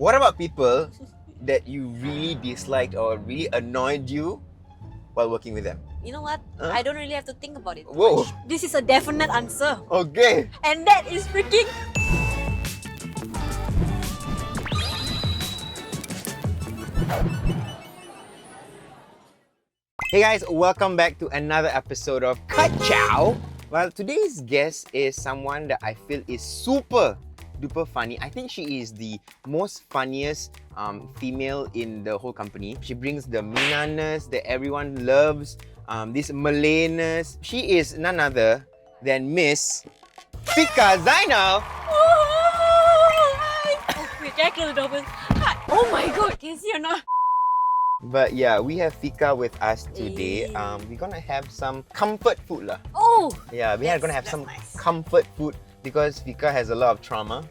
What about people that you really disliked or really annoyed you while working with them? You know what? Huh? I don't really have to think about it. Whoa. Much. This is a definite answer. Okay. And that is freaking... Hey guys, welcome back to another episode of Car Chow. Well, today's guest is someone that I feel is super duper funny. I think she is the most funniest female in the whole company. She brings the Minangness that everyone loves, this Malayness. She is none other than Miss Fikah Zainal. Oh, wait, can I close the door first? Hi. Oh my god, can you see or not? But yeah, we have Fikah with us today. We're gonna have some comfort food lah. Oh! Yeah, we are gonna have some comfort food because Fikah has a lot of trauma.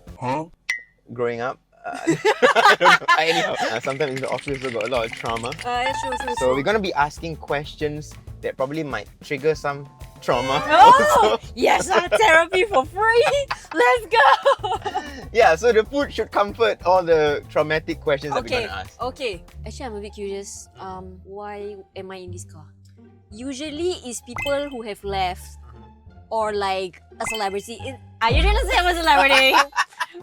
Growing up. I don't know. Anyhow, sometimes in the office we got a lot of trauma. True. So we're gonna be asking questions that probably might trigger some trauma. Oh! Yes, therapy for free! Let's go! Yeah, so the food should comfort all the traumatic questions that we're gonna ask. Okay. Actually, I'm a bit curious. Why am I in this car? Usually, it's people who have left or like a celebrity. Are you trying to say I'm a celebrity?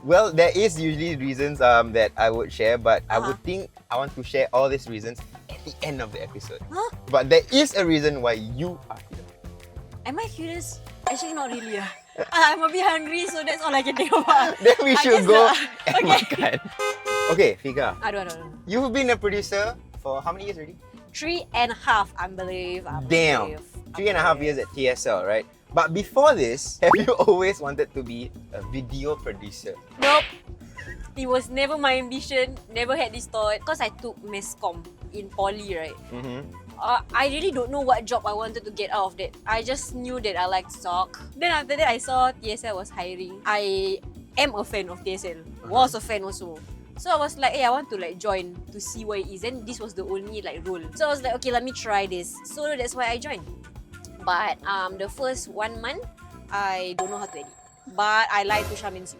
Well, there is usually reasons that I would share, but I would think I want to share all these reasons at the end of the episode. Huh? But there is a reason why you are here. Am I curious? Actually, not really. I'm a bit hungry, so that's all I can think about. Then we should go and Okay. makan. Okay, Fikah. I don't know. You've been a producer for how many years already? 3.5, I believe. Damn. 3.5 years at TSL, right? But before this, have you always wanted to be a video producer? Nope. It was never my ambition. Never had this thought. Because I took mass comm in poly, right? I really don't know what job I wanted to get out of that. I just knew that I liked to talk. Then after that, I saw TSL was hiring. I am a fan of TSL. Was a fan also. So I was like, hey, I want to like join to see what it is. And this was the only like role. So I was like, okay, let me try this. So that's why I joined. But the first 1 month, I don't know how to edit. But I lied to Shamin Su.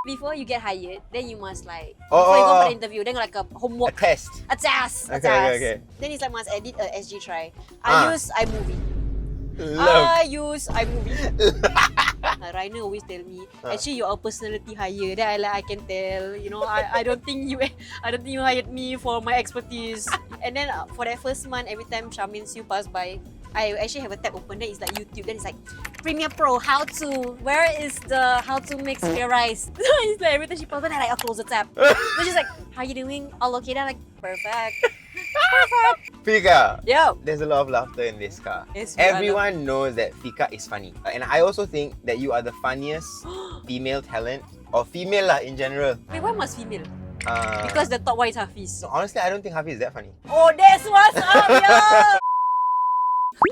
Before you get hired, then you must like before you go for the interview, then like a homework, A test. a task. Okay. Then it's like must edit a SG try. I use iMovie. Love. I use iMovie. Rainer always tell me, actually you're a personality hire. Then I can tell, you know, I don't think you hired me for my expertise. And then for that first month, every time Shamin Siu pass by, I actually have a tab open. Then it's like YouTube. Then it's like Premiere Pro, how to. Where is the how to make square rice? It's like every time she pops by, then I close the tab. Then she's like, how you doing? All okay? Then I'm like, perfect. Fikah, Yo. there's a lot of laughter in this car. Yes, we are Everyone knows that Fikah is funny. And I also think that you are the funniest female talent, or female lah in general. Wait, why must female? Because the top one is Hafeez. So honestly, I don't think Hafeez is that funny. Oh, that's what's up, yo!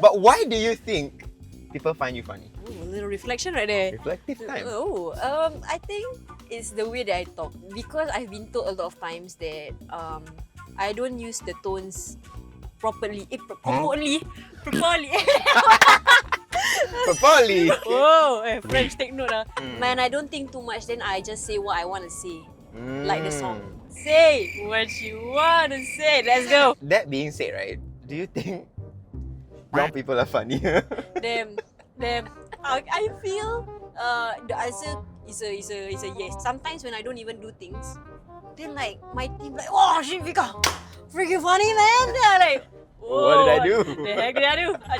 But why do you think people find you funny? Ooh, a little reflection right there. Reflective time. Oh, I think it's the way that I talk. Because I've been told a lot of times that I don't use the tones properly. Properly. Properly. Whoa, French take note. Man, I don't think too much, then I just say what I want to say. Like the song. Say what you want to say. Let's go. That being said, right, do you think brown people are funny? Damn. I feel the answer is a yes. Sometimes when I don't even do things, then like my team like, oh shit, Fikah, freaking funny, man. They're like, What did I do? The heck did I do? I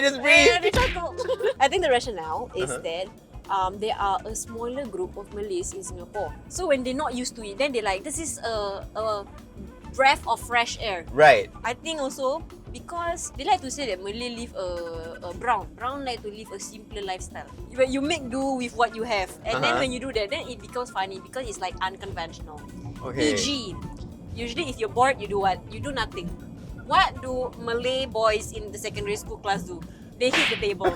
just breathe. And they chuckle. I think the rationale is that there are a smaller group of Malays in Singapore. So when they're not used to it, then they're like, this is a breath of fresh air. Right. I think also because they like to say that Malay live a brown like to live a simpler lifestyle. You make do with what you have, and then when you do that, then it becomes funny because it's like unconventional. Okay. E.g., usually if you're bored, you do what? You do nothing. What do Malay boys in the secondary school class do? They hit the table.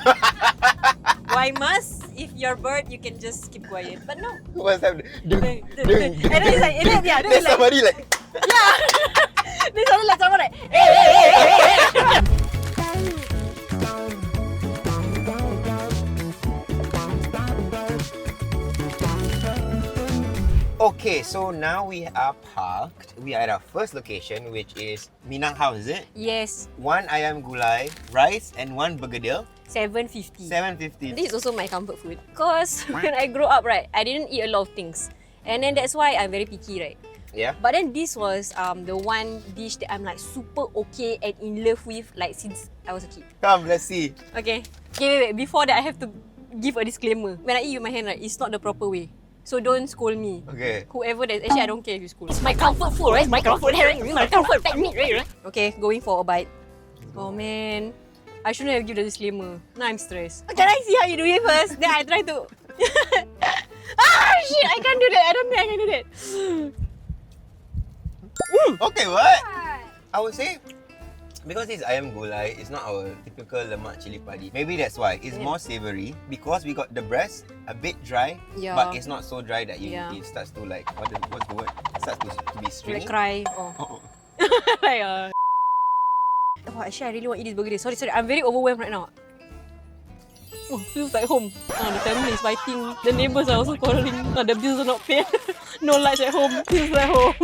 Why must? If you're bored, you can just keep quiet. But no. What's happening? And then it's like, There's somebody like. yeah. They suddenly like someone like, hey. Okay, so now we are parked. We are at our first location, which is Minang House, is it? Yes, One ayam gulai, rice, and one bergedil. 750. 750. This is also my comfort food. Cause when I grew up, right, I didn't eat a lot of things. And then that's why I'm very picky, right? Yeah. But then this was the one dish that I'm like super okay and in love with like since I was a kid. Come, let's see. Okay. Okay, wait. Before that, I have to give a disclaimer. When I eat with my hand, right, it's not the proper way. So don't scold me. Okay. Whoever that actually I don't care if you scold. It's my comfort food, right? It's my comfort food, right? My comfort technique, right? Okay, going for a bite. Oh man, I shouldn't have given the disclaimer. Now I'm stressed. Can I see how you do it first? Then I try to. Ah shit! I can't do that. I don't think I can do that. Okay, what? I would say, because this ayam gulai is not our typical lemak cili padi. Maybe that's why. It's more savoury because we got the breast a bit dry, Yeah. but it's not so dry that it starts to like, what's the word? It starts to be stringy. Like cry. Oh. Oh. Like Oh, actually, I really want to eat this burger. Sorry. I'm very overwhelmed right now. Oh, feels like home. The family is fighting. The neighbours are also quarrelling. The bills are not paid. No lights at home. Feels like home.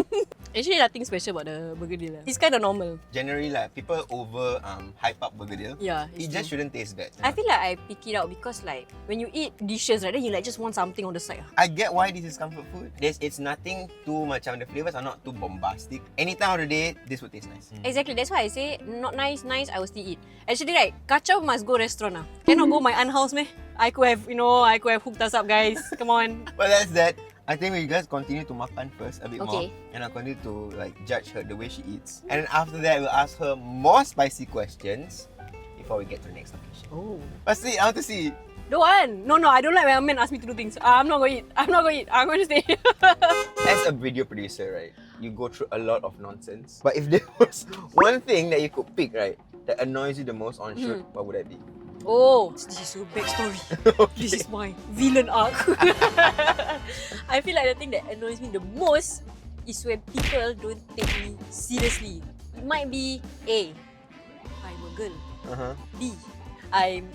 Actually, nothing special about the burger deal. It's kind of normal. Generally, like people over hype up bergedil. Yeah, It just shouldn't taste bad. I feel like I pick it out because like when you eat dishes, right, then you like just want something on the side. I get why this is comfort food. It's nothing too macam the flavors are not too bombastic. Any time of the day, this would taste nice. Exactly. That's why I say not nice. I will still eat. Actually, right, Car Chow must go restaurant. Cannot go my aunt house, meh? I could have hooked us up, guys. Come on. But that's that. I think we just continue to makan first a bit Okay. more, and I'll continue to like judge her the way she eats. And then after that, we'll ask her more spicy questions before we get to the next location. Oh. Let's see. I want to see. Don't want. No, I don't like when a man asks me to do things. I'm not going to eat. I'm going to stay. As a video producer, right, you go through a lot of nonsense. But if there was one thing that you could pick, right, that annoys you the most on shoot, what would that be? Oh, this is your backstory. Okay. This is my villain arc. I feel like the thing that annoys me the most is when people don't take me seriously. It might be A, I'm a girl. B, I'm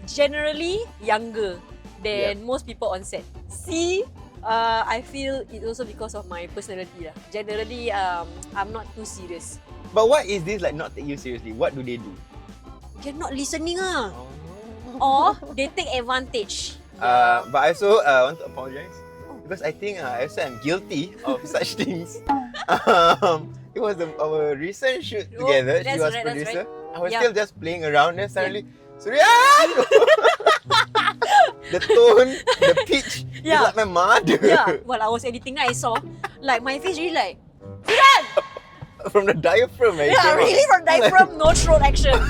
generally younger than most people on set. C, I feel it's also because of my personality. Generally, I'm not too serious. But what is this like not take you seriously? What do they do? They're not listening. Or they take advantage. But I also want to apologize because I think I also am guilty of such things. It was our recent shoot together. She was producer. Right. I was still just playing around and suddenly, Suryan! The tone, the pitch is like my mother. Yeah, while I was editing, I saw like my face really like, Suryan! From the diaphragm, right? Yeah, really from diaphragm, no throat action.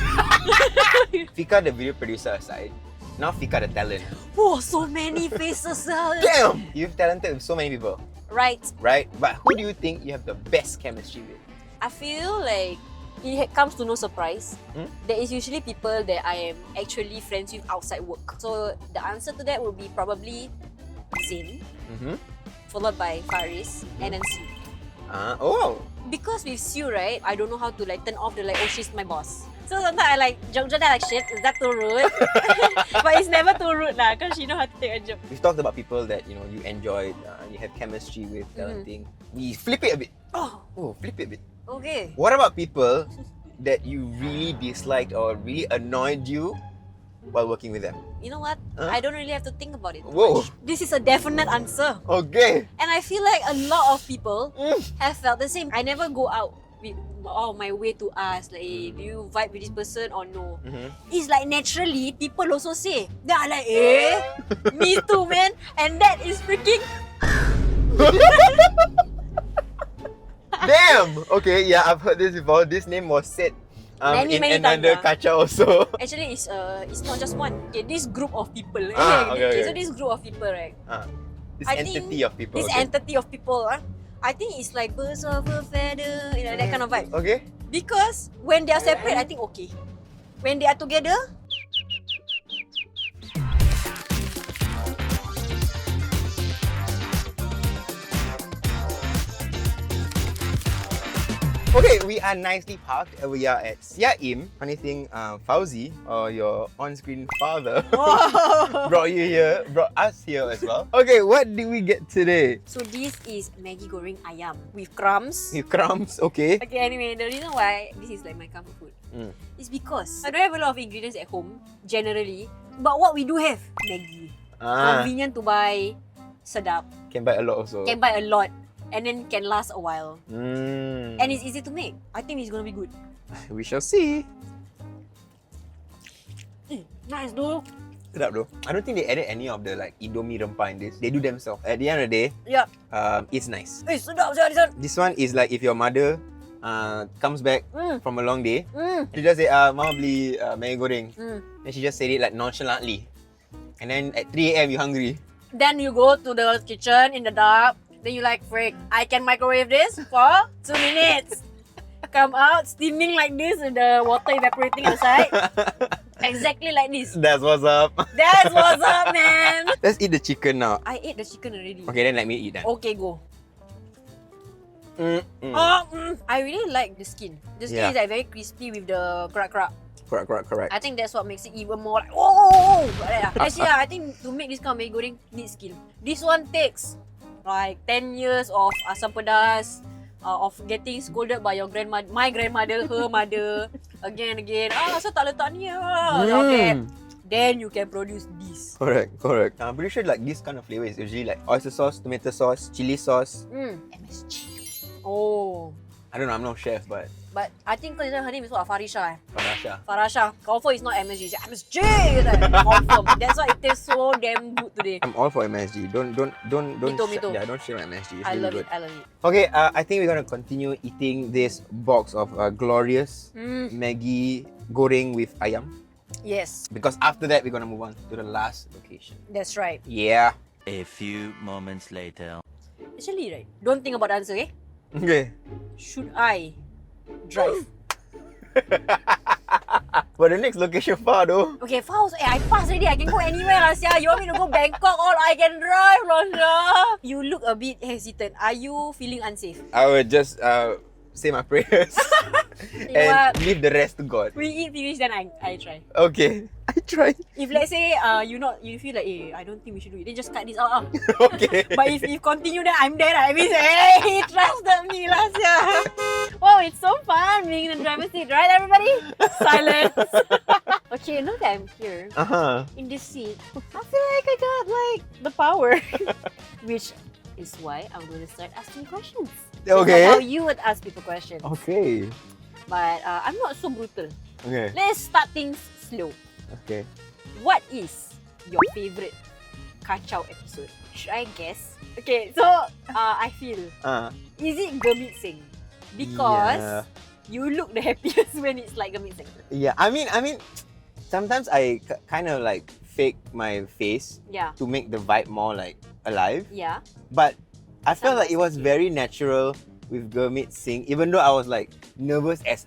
Fikah, the video producer aside, now Fikah, the talent. Oh, so many faces. Damn! You've talented with so many people. Right. Right? But who do you think you have the best chemistry with? I feel like it comes to no surprise. There is usually people that I am actually friends with outside work. So the answer to that would be probably Zain, followed by Faris, and then Sue. Oh! Because with Sue, right, I don't know how to like turn off the like, oh, she's my boss. So sometimes I like joke that like, shit, is that too rude? But it's never too rude lah, because she know how to take a joke. We've talked about people that you enjoyed, you have chemistry with, talenting. We flip it a bit. Oh, flip it a bit. Okay. What about people that you really disliked or really annoyed you while working with them? You know what? I don't really have to think about it. Whoa. Much. This is a definite answer. Okay. And I feel like a lot of people have felt the same. I never go out with my way to ask, like, hey, do you vibe with this person or no? It's like naturally, people also say. They are like, me too, man. And that is freaking... Damn! Okay, yeah, I've heard this before. This name was said many another times, Car Chow also. Actually, it's not just one. Okay, this group of people. Okay. So this group of people, right? This I entity think of people. This entity of people, I think it's like birds of a feather, that kind of vibe. Okay. Because when they are separate, I think okay. When they are together, Okay, we are nicely parked. We are at Seah Im. Funny thing, Fauzi, or your on-screen father, brought us here as well. Okay, what did we get today? So this is Maggi goreng ayam with crumbs. With crumbs, okay. Okay, anyway, the reason why this is like my comfort food is because I don't have a lot of ingredients at home, generally. But what we do have, Maggi. Convenient to buy, sedap. Can buy a lot also. Can buy a lot. And then can last a while. And it's easy to make. I think it's gonna be good. We shall see. Nice though. Sedap though. I don't think they added any of the like Indomie rempah in this. They do themselves. At the end of the day, Yeah. it's nice. Sedap this one. This one is like if your mother comes back from a long day, she just say, Mama beli Maggi goreng. And she just said it like nonchalantly. And then at 3 AM you hungry. Then you go to the kitchen in the dark. Then you like, frick, I can microwave this for 2 minutes. Come out steaming like this with the water evaporating outside. Exactly like this. That's what's up. That's what's up, man. Let's eat the chicken now. I ate the chicken already. Okay, then let me eat that. Okay, go. I really like the skin. The skin is like very crispy with the crack. Correct. I think that's what makes it even more like, oh! Actually, I think to make this kind of Maggi goreng, need skill. This one takes like 10 years of asam pedas, of getting scolded by your grandmother, my grandmother, her mother, again and again. So tak letak ni okay. Then you can produce this. Correct. I'm pretty sure like this kind of flavor is usually like oyster sauce, tomato sauce, chili sauce. MSG. Oh. I don't know, I'm no chef, but I think her name is what? FARASHA. FARASHA. Confirm it's not MSG. It's MSG. Confirm. That's why it tastes so damn good today. I'm all for MSG. Don't Me too. Yeah, don't share my MSG. It's I really love good. it. I love it. Okay, I think we're gonna continue eating this box of glorious Maggi goreng with ayam. Yes, Because after that, we're gonna move on to the last location. that's right. Yeah. A few moments later. Actually, right, don't think about the answer, okay? Okay. Should I drive? But the next location far though. Okay, Fauzi, I passed already. I can go anywhere, Sia. You want me to go Bangkok? All I can drive, Sia. You look a bit hesitant. Are you feeling unsafe? I will just say my prayers You and what? leave the rest to God. We eat finish, then I try. Okay. I try. If let's say you feel like I don't think we should do it, then just cut this out. Okay. But if continue, then I'm there. I mean, hey, he trusted me, Sia. Wow, it's so fun being in the driver's seat, right, everybody? Silence. Okay, now that I'm here in this seat, I feel like I got like the power, which is why I'm going to start asking questions. Okay. That's how you would ask people questions. Okay. But I'm not so brutal. Okay. Let's start things slow. Okay. What is your favorite Car Chow episode? Should I guess? Okay, so I feel is it Gurmit Singh? Because you look the happiest when it's like Gurmit Singh. Yeah, I mean, sometimes I kind of like fake my face Yeah. to make the vibe more like alive. Yeah. But I felt like it Sometimes was very natural with Gurmit Singh, even though I was like nervous as.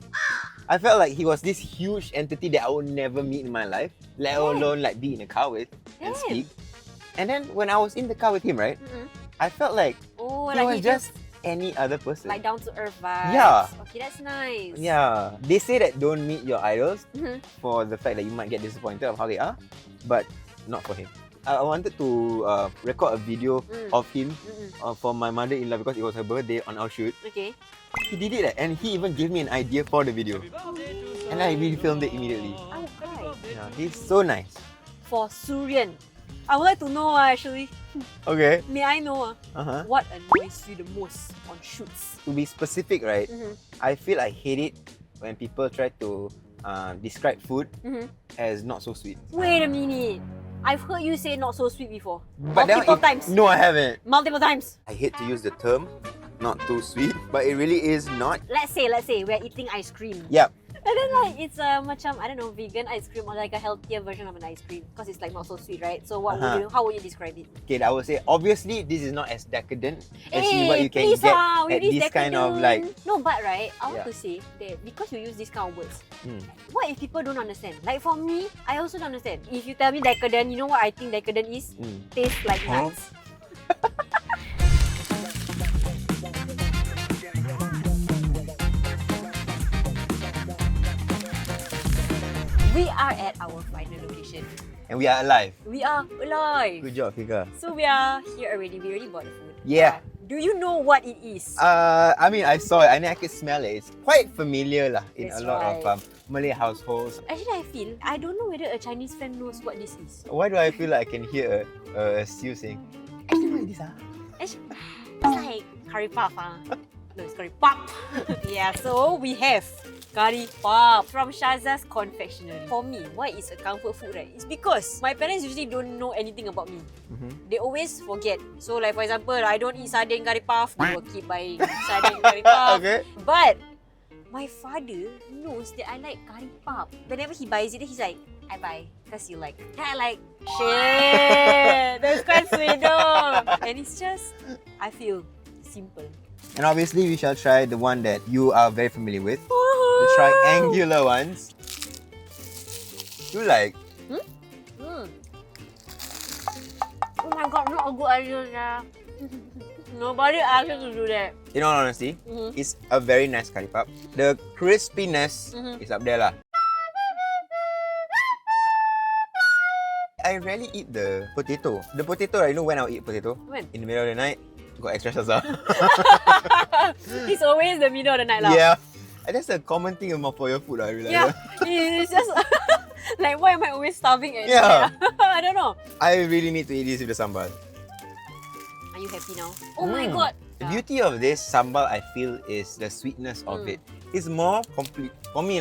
I felt like he was this huge entity that I would never meet in my life, let alone like be in a car with and speak. And then when I was in the car with him, right, I felt like he like was just any other person. like down to earth vibes. Yeah. Okay, that's nice. Yeah, they say that don't meet your idols for the fact that you might get disappointed of how they are, but not for him. I wanted to record a video of him for my mother-in-law because it was her birthday on our shoot. Okay. He did it and he even gave me an idea for the video. And I really filmed it immediately. I would cry. Yeah, he's so nice. For Suryan, I would like to know actually. Okay. May I know what annoys you the most on shoots? To be specific, right, I feel I hate it when people try to describe food as not so sweet. Wait a minute. I've heard you say not so sweet before. But then Multiple times. No, I haven't. Multiple times. I hate to use the term not too sweet, but it really is not. Let's say we're eating ice cream. Yep. And then like it's macam I don't know, vegan ice cream or like a healthier version of an ice cream because it's like not so sweet, right? So what would how would you describe it? Okay, I would say obviously this is not as decadent as Hey, what you can please, get we at use this kind of like. No, but right, I want Yeah. to say that because you use this kind of words, what if people don't understand? Like for me, I also don't understand. If you tell me decadent, you know what I think decadent is? Tastes like nuts. We are at our final location. And we are alive. We are alive. Good job, Fikah. So we are here already. We already bought the food. Yeah. Do you know what it is? I mean, I saw it and I can smell it. It's quite familiar lah in That's a lot right. of Malay households. Actually, I don't know whether a Chinese friend knows what this is. Why do I feel like I can hear a stew saying, actually, what is this? Actually, it's like curry puff. No, it's curry pop. Yeah, so we have curry pop from Sha Zah's Confectionery. For me, why it's a comfort food, right? It's because my parents usually don't know anything about me. They always forget. So like for example, I don't eat sardine curry puff. They will keep buying sardine curry puff. Okay. But my father knows that I like curry puff. Whenever he buys it, he's like, I buy because you like. Then I like, shit, that's quite sweet though. And it's just, I feel simple. And obviously, we shall try the one that you are very familiar with. The triangular ones. You like? Oh my god, not a good idea. Nobody asked you to do that. In all honesty, it's a very nice curry puff. The crispiness is up there lah. I rarely eat the potato. The potato, right? You know when I'll eat potato? When? In the middle of the night. Got extra Sha Zah. It's always the middle of the night lah. Yeah. And that's a common thing for your food, I realize. Yeah, it's just like, why am I always starving at Yeah. night? I don't know. I really need to eat this with the sambal. Are you happy now? Oh my god. The beauty of this sambal, I feel, is the sweetness of it. It's more complete. For me.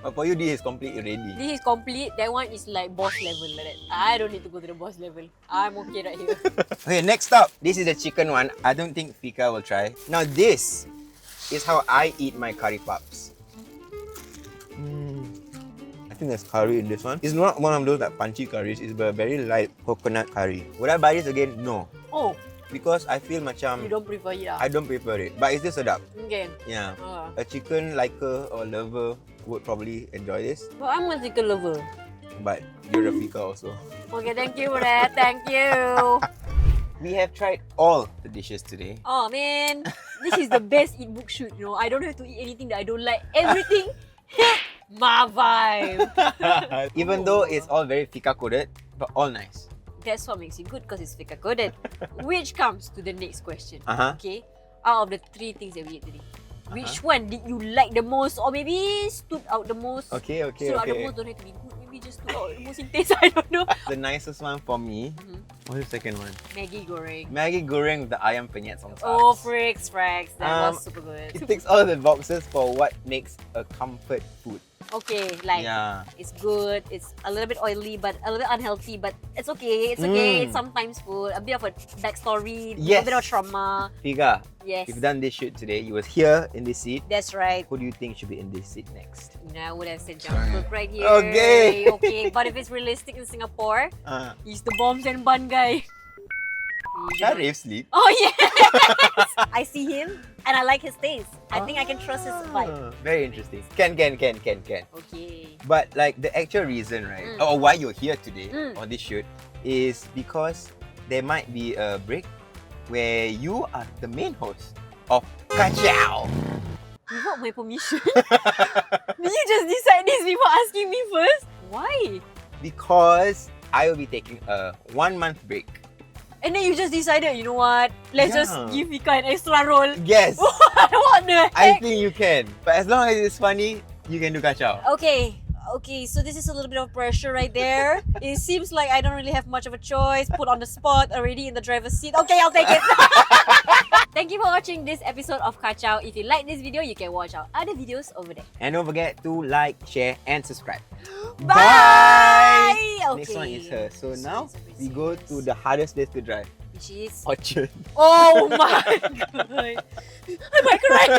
But for you, this is complete already. This is complete. That one is like boss level like that. I don't need to go to the boss level. I'm okay right here. Okay, next up. This is the chicken one. I don't think Fikah will try. Now this is how I eat my curry puffs. I think there's curry in this one. It's not one of those like punchy curries. It's a very light coconut curry. Would I buy this again? No. Oh, Because I feel macam you don't prefer it lah. I don't prefer it. But it's still sedap. Okay. Yeah. Ah. A chicken liker or lover would probably enjoy this. But I'm a chicken lover. But you're a Fikah also. Okay, thank you for that. Thank you. We have tried all the dishes today. Oh man, this is the best Eatbook shoot. You know, I don't have to eat anything that I don't like. Everything hit my vibe. Even though it's all very Fikah coded, but all nice. That's what makes it good because it's Fikah coded. Which comes to the next question. Uh-huh. Okay, out of the 3 things that we ate today, which one did you like the most, or maybe stood out the most? Okay. Stood out the most, don't have to be good. Maybe just stood out the most in taste. I don't know. The nicest one for me. What's the second one? Maggi goreng. Maggi goreng with the ayam penyet on top. Oh, fricks. That was super good. It ticks all the boxes for what makes a comfort food. Okay, like Yeah. it's good. It's a little bit oily, but a little bit unhealthy. But it's okay. It's okay. It's sometimes food. A bit of a backstory. Yes. A bit of trauma. Fikah, Yes. you've done this shoot today. You was here in this seat. That's right. Who do you think should be in this seat next? You know, I would have said Jungkook right here. Okay. Okay. But if it's realistic in Singapore, Uh, he's the bombs and bun guy. Sharif sleep. Oh yes. I see him and I like his taste. I think I can trust his vibe. Very interesting. Can. Okay. But like the actual reason, right, or why you're here today on this shoot is because there might be a break where you are the main host of Car Chow. Without my permission? Did you just decide this before asking me first? Why? Because I will be taking a 1-month break. And then you just decided, you know what? Let's just Yeah. give Fikah an extra role. Yes, What the heck? I think you can. But as long as it's funny, you can do Car Chow. Okay, so this is a little bit of pressure right there. It seems like I don't really have much of a choice. Put on the spot, already in the driver's seat. Okay, I'll take it. Thank you for watching this episode of Car Chow. If you like this video, you can watch our other videos over there. And don't forget to like, share, and subscribe. Bye! Next one is Okay. her. So now we go to the hardest place to drive. Which is... Orchard. Oh my god! I might cry!